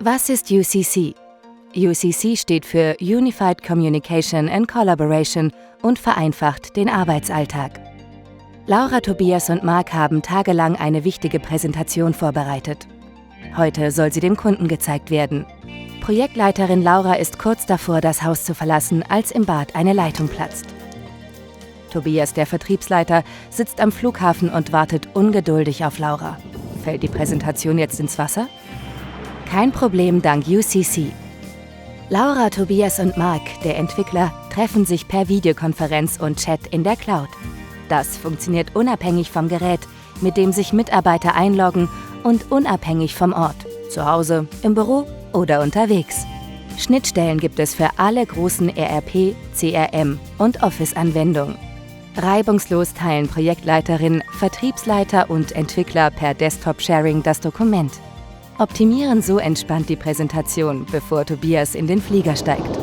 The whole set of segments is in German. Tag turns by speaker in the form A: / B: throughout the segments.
A: Was ist UCC? UCC steht für Unified Communication and Collaboration und vereinfacht den Arbeitsalltag. Laura, Tobias und Marc haben tagelang eine wichtige Präsentation vorbereitet. Heute soll sie dem Kunden gezeigt werden. Projektleiterin Laura ist kurz davor, das Haus zu verlassen, als im Bad eine Leitung platzt. Tobias, der Vertriebsleiter, sitzt am Flughafen und wartet ungeduldig auf Laura. Fällt die Präsentation jetzt ins Wasser? Kein Problem dank UCC. Laura, Tobias und Marc, der Entwickler, treffen sich per Videokonferenz und Chat in der Cloud. Das funktioniert unabhängig vom Gerät, mit dem sich Mitarbeiter einloggen und unabhängig vom Ort, zu Hause, im Büro oder unterwegs. Schnittstellen gibt es für alle großen ERP, CRM und Office-Anwendungen. Reibungslos teilen Projektleiterin, Vertriebsleiter und Entwickler per Desktop-Sharing das Dokument. Optimieren so entspannt die Präsentation, bevor Tobias in den Flieger steigt.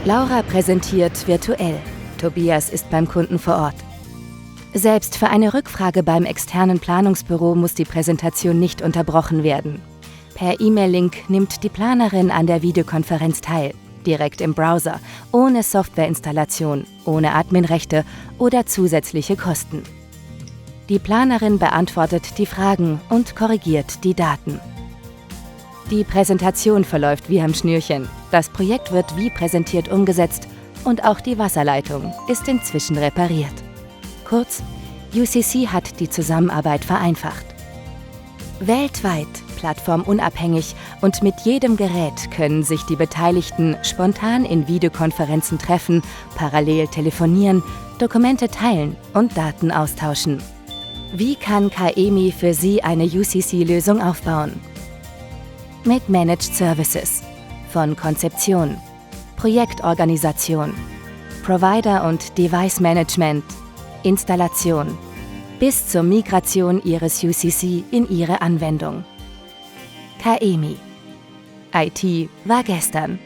A: Laura präsentiert virtuell. Tobias ist beim Kunden vor Ort. Selbst für eine Rückfrage beim externen Planungsbüro muss die Präsentation nicht unterbrochen werden. Per E-Mail-Link nimmt die Planerin an der Videokonferenz teil, direkt im Browser, ohne Softwareinstallation, ohne Adminrechte oder zusätzliche Kosten. Die Planerin beantwortet die Fragen und korrigiert die Daten. Die Präsentation verläuft wie am Schnürchen. Das Projekt wird wie präsentiert umgesetzt und auch die Wasserleitung ist inzwischen repariert. Kurz, UCC hat die Zusammenarbeit vereinfacht. Weltweit, plattformunabhängig und mit jedem Gerät können sich die Beteiligten spontan in Videokonferenzen treffen, parallel telefonieren, Dokumente teilen und Daten austauschen. Wie kann KEMI für Sie eine UCC-Lösung aufbauen? Mit Managed Services, von Konzeption, Projektorganisation, Provider- und Device-Management, Installation, bis zur Migration Ihres UCC in Ihre Anwendung. KEMI. IT war gestern.